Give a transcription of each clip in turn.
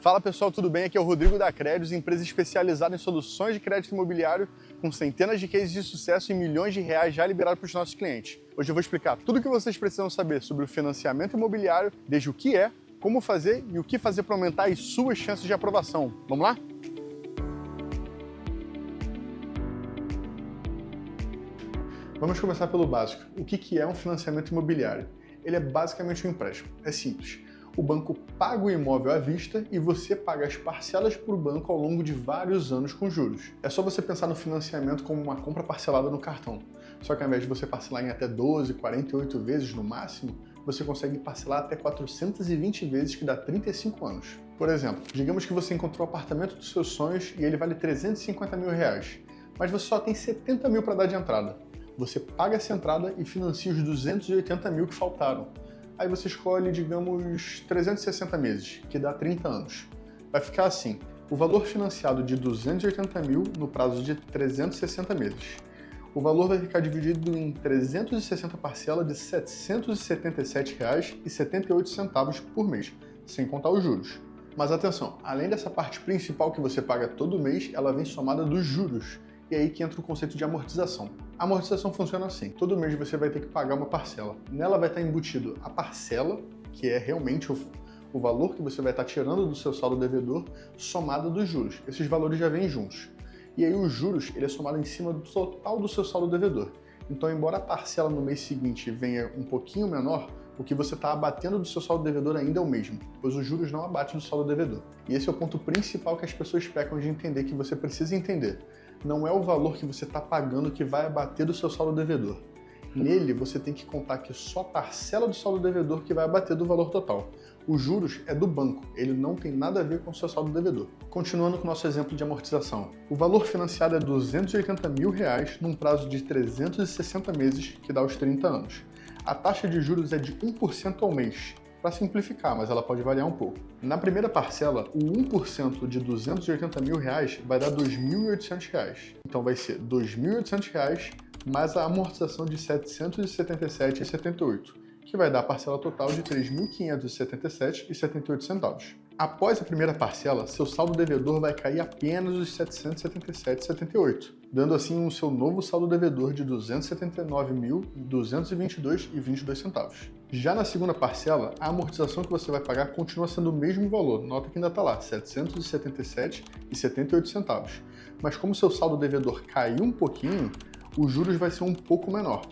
Fala pessoal, tudo bem? Aqui é o Rodrigo da Crédios, empresa especializada em soluções de crédito imobiliário com centenas de cases de sucesso e milhões de reais já liberados para os nossos clientes. Hoje eu vou explicar tudo o que vocês precisam saber sobre o financiamento imobiliário, desde o que é, como fazer e o que fazer para aumentar as suas chances de aprovação. Vamos lá? Vamos começar pelo básico. O que é um financiamento imobiliário? Ele é basicamente um empréstimo. É simples. O banco paga o imóvel à vista e você paga as parcelas para o banco ao longo de vários anos com juros. É só você pensar no financiamento como uma compra parcelada no cartão. Só que ao invés de você parcelar em até 12, 48 vezes no máximo, você consegue parcelar até 420 vezes, que dá 35 anos. Por exemplo, digamos que você encontrou o apartamento dos seus sonhos e ele vale 350 mil reais, mas você só tem 70 mil para dar de entrada. Você paga essa entrada e financia os 280 mil que faltaram. Aí você escolhe, digamos, 360 meses, que dá 30 anos. Vai ficar assim, o valor financiado de 280 mil no prazo de 360 meses. O valor vai ficar dividido em 360 parcelas de R$ 777,78 por mês, sem contar os juros. Mas atenção, além dessa parte principal que você paga todo mês, ela vem somada dos juros. E aí que entra o conceito de amortização. A amortização funciona assim: todo mês você vai ter que pagar uma parcela. Nela vai estar embutido a parcela, que é realmente o valor que você vai estar tirando do seu saldo devedor, somado dos juros. Esses valores já vêm juntos. E aí os juros, ele é somado em cima do total do seu saldo devedor. Então, embora a parcela no mês seguinte venha um pouquinho menor, o que você está abatendo do seu saldo devedor ainda é o mesmo, pois os juros não abatem do saldo devedor. E esse é o ponto principal que as pessoas pecam de entender, que você precisa entender. Não é o valor que você está pagando que vai abater do seu saldo devedor. Nele, você tem que contar que só a parcela do saldo devedor que vai abater do valor total. Os juros é do banco, ele não tem nada a ver com o seu saldo devedor. Continuando com o nosso exemplo de amortização. O valor financiado é R$ 280 mil reais num prazo de 360 meses, que dá os 30 anos. A taxa de juros é de 1% ao mês. Para simplificar, mas ela pode variar um pouco. Na primeira parcela, o 1% de R$ 280 mil reais vai dar R$ 2.800. Então vai ser R$ 2.800 mais a amortização de R$ 777,78, que vai dar a parcela total de R$ 3.577,78. Após a primeira parcela, seu saldo devedor vai cair apenas os R$ 777,78, dando assim o seu novo saldo devedor de R$ 279.222,22. Já na segunda parcela, a amortização que você vai pagar continua sendo o mesmo valor, nota que ainda está lá, R$ 777,78. Mas como seu saldo devedor caiu um pouquinho, os juros vai ser um pouco menor.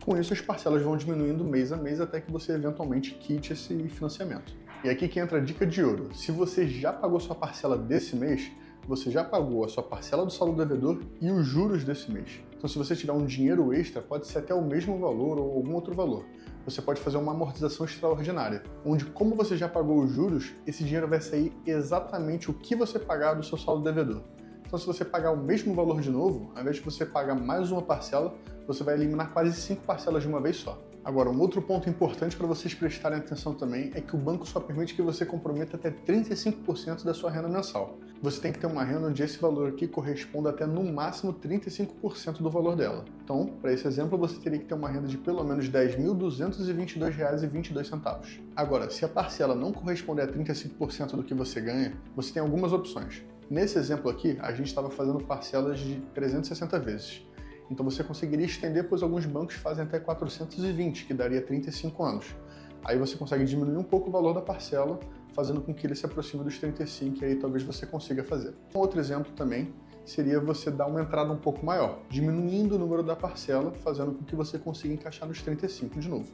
Com isso, as parcelas vão diminuindo mês a mês até que você eventualmente quite esse financiamento. E aqui que entra a dica de ouro. Se você já pagou sua parcela desse mês, você já pagou a sua parcela do saldo devedor e os juros desse mês. Então, se você tiver um dinheiro extra, pode ser até o mesmo valor ou algum outro valor. Você pode fazer uma amortização extraordinária, onde, como você já pagou os juros, esse dinheiro vai sair exatamente o que você pagar do seu saldo devedor. Então, se você pagar o mesmo valor de novo, ao invés de você pagar mais uma parcela, você vai eliminar quase 5 parcelas de uma vez só. Agora, um outro ponto importante para vocês prestarem atenção também é que o banco só permite que você comprometa até 35% da sua renda mensal. Você tem que ter uma renda onde esse valor aqui corresponda até no máximo 35% do valor dela. Então, para esse exemplo, você teria que ter uma renda de pelo menos R$ 10.222,22. Agora, se a parcela não corresponder a 35% do que você ganha, você tem algumas opções. Nesse exemplo aqui, a gente estava fazendo parcelas de 360 vezes. Então você conseguiria estender, pois alguns bancos fazem até 420, que daria 35 anos. Aí você consegue diminuir um pouco o valor da parcela, fazendo com que ele se aproxime dos 35, e aí talvez você consiga fazer. Um outro exemplo também seria você dar uma entrada um pouco maior, diminuindo o número da parcela, fazendo com que você consiga encaixar nos 35 de novo.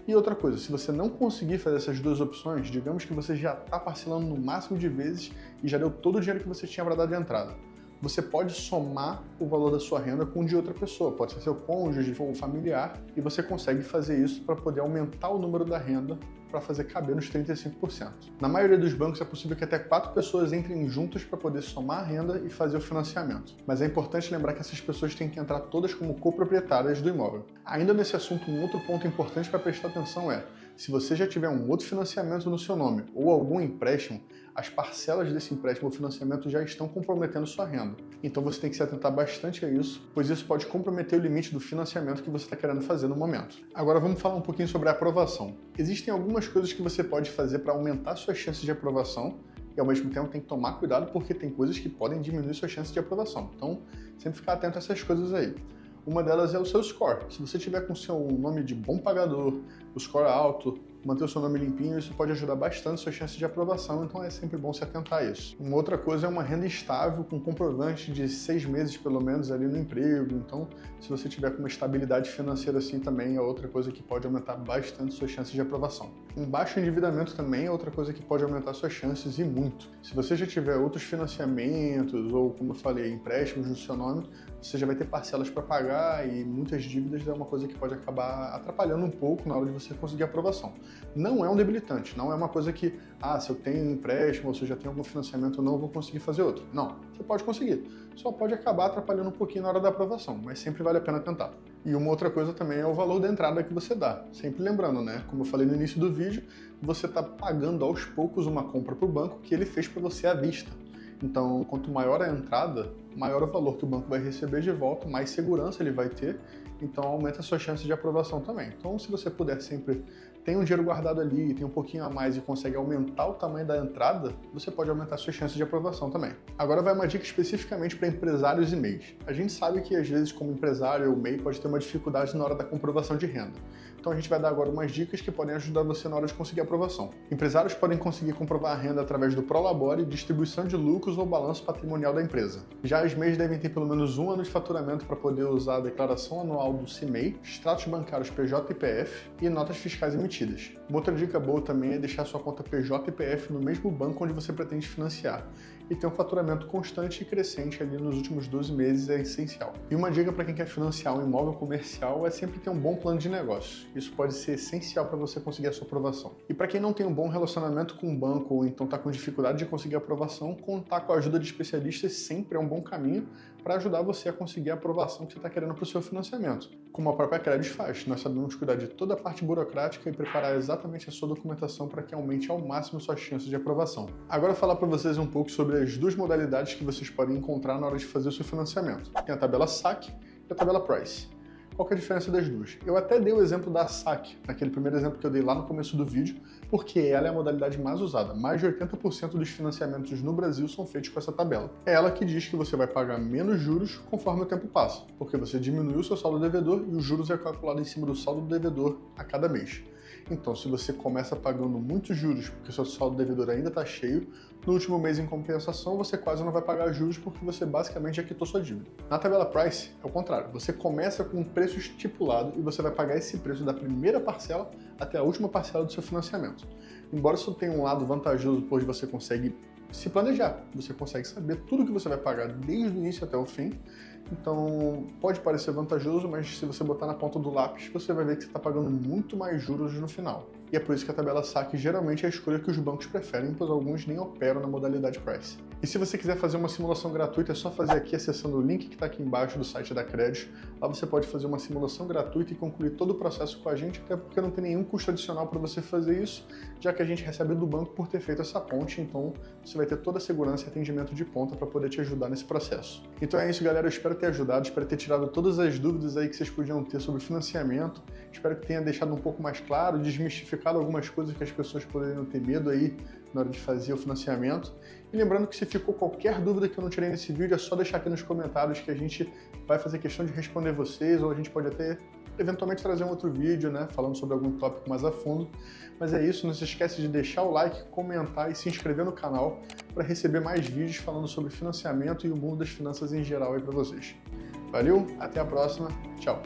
E outra coisa, se você não conseguir fazer essas duas opções, digamos que você já está parcelando no máximo de vezes e já deu todo o dinheiro que você tinha para dar de entrada. Você pode somar o valor da sua renda com o de outra pessoa, pode ser seu cônjuge ou familiar, e você consegue fazer isso para poder aumentar o número da renda para fazer caber nos 35%. Na maioria dos bancos é possível que até 4 pessoas entrem juntas para poder somar a renda e fazer o financiamento. Mas é importante lembrar que essas pessoas têm que entrar todas como coproprietárias do imóvel. Ainda nesse assunto, um outro ponto importante para prestar atenção é: se você já tiver um outro financiamento no seu nome ou algum empréstimo, as parcelas desse empréstimo ou financiamento já estão comprometendo sua renda. Então você tem que se atentar bastante a isso, pois isso pode comprometer o limite do financiamento que você está querendo fazer no momento. Agora vamos falar um pouquinho sobre a aprovação. Existem algumas coisas que você pode fazer para aumentar suas chances de aprovação e ao mesmo tempo tem que tomar cuidado porque tem coisas que podem diminuir sua chance de aprovação. Então, sempre ficar atento a essas coisas aí. Uma delas é o seu score. Se você tiver com o seu nome de bom pagador, o score alto, manter o seu nome limpinho, isso pode ajudar bastante sua chance de aprovação, então é sempre bom se atentar a isso. Uma outra coisa é uma renda estável, com comprovante de 6 meses pelo menos ali no emprego, então se você tiver com uma estabilidade financeira assim também é outra coisa que pode aumentar bastante suas chances de aprovação. Um baixo endividamento também é outra coisa que pode aumentar suas chances e muito. Se você já tiver outros financiamentos ou, como eu falei, empréstimos no seu nome, você já vai ter parcelas para pagar e muitas dívidas é uma coisa que pode acabar atrapalhando um pouco na hora de você conseguir aprovação. Não é um debilitante, não é uma coisa que, se eu tenho um empréstimo ou se eu já tenho algum financiamento, eu não vou conseguir fazer outro. Não, você pode conseguir. Só pode acabar atrapalhando um pouquinho na hora da aprovação, mas sempre vale a pena tentar. E uma outra coisa também é o valor da entrada que você dá. Sempre lembrando, né? Como eu falei no início do vídeo, você está pagando aos poucos uma compra para o banco que ele fez para você à vista. Então, quanto maior a entrada, maior o valor que o banco vai receber de volta, mais segurança ele vai ter, então aumenta a sua chance de aprovação também. Então, se você puder sempre ter um dinheiro guardado ali, tem um pouquinho a mais e consegue aumentar o tamanho da entrada, você pode aumentar a sua chance de aprovação também. Agora vai uma dica especificamente para empresários e MEIs. A gente sabe que às vezes como empresário ou MEI pode ter uma dificuldade na hora da comprovação de renda. Então a gente vai dar agora umas dicas que podem ajudar você na hora de conseguir a aprovação. Empresários podem conseguir comprovar a renda através do Prolabore, distribuição de lucros ou balanço patrimonial da empresa. Já as MEIs devem ter pelo menos 1 ano de faturamento para poder usar a declaração anual do CIMEI, extratos bancários PJ e PF e notas fiscais emitidas. Uma outra dica boa também é deixar sua conta PJ e PF no mesmo banco onde você pretende financiar e ter um faturamento constante e crescente ali nos últimos 12 meses é essencial. E uma dica para quem quer financiar um imóvel comercial é sempre ter um bom plano de negócio. Isso pode ser essencial para você conseguir a sua aprovação. E para quem não tem um bom relacionamento com o banco ou então está com dificuldade de conseguir a aprovação, contar com a ajuda de especialistas sempre é um bom caminho para ajudar você a conseguir a aprovação que você está querendo para o seu financiamento. Como a própria Credis faz, nós sabemos cuidar de toda a parte burocrática e preparar exatamente a sua documentação para que aumente ao máximo suas chances de aprovação. Agora eu vou falar para vocês um pouco sobre as duas modalidades que vocês podem encontrar na hora de fazer o seu financiamento. Tem a tabela SAC e a tabela Price. Qual que é a diferença das duas? Eu até dei o exemplo da SAC, naquele primeiro exemplo que eu dei lá no começo do vídeo, porque ela é a modalidade mais usada. Mais de 80% dos financiamentos no Brasil são feitos com essa tabela. É ela que diz que você vai pagar menos juros conforme o tempo passa, porque você diminuiu o seu saldo devedor e os juros é calculado em cima do saldo devedor a cada mês. Então, se você começa pagando muitos juros porque seu saldo devedor ainda está cheio, no último mês, em compensação, você quase não vai pagar juros porque você basicamente já quitou sua dívida. Na tabela Price, é o contrário. Você começa com um preço estipulado e você vai pagar esse preço da primeira parcela até a última parcela do seu financiamento. Embora isso tenha um lado vantajoso, pois você consegue se planejar, você consegue saber tudo que você vai pagar desde o início até o fim. Então, pode parecer vantajoso, mas se você botar na ponta do lápis, você vai ver que você está pagando muito mais juros no final. E é por isso que a tabela SAC geralmente é a escolha que os bancos preferem, pois alguns nem operam na modalidade Price. E se você quiser fazer uma simulação gratuita, é só fazer aqui acessando o link que está aqui embaixo do site da Credis. Lá você pode fazer uma simulação gratuita e concluir todo o processo com a gente, até porque não tem nenhum custo adicional para você fazer isso, já que a gente recebe do banco por ter feito essa ponte, então você vai ter toda a segurança e atendimento de ponta para poder te ajudar nesse processo. Então é isso, galera. Eu espero ter ajudado, espero ter tirado todas as dúvidas aí que vocês podiam ter sobre financiamento. Espero que tenha deixado um pouco mais claro, desmistificado algumas coisas que as pessoas poderiam ter medo aí na hora de fazer o financiamento. E lembrando que se ficou qualquer dúvida que eu não tirei nesse vídeo, é só deixar aqui nos comentários que a gente vai fazer questão de responder vocês, ou a gente pode até eventualmente trazer um outro vídeo, né, falando sobre algum tópico mais a fundo. Mas é isso, não se esquece de deixar o like, comentar e se inscrever no canal para receber mais vídeos falando sobre financiamento e o mundo das finanças em geral aí para vocês. Valeu, até a próxima, tchau!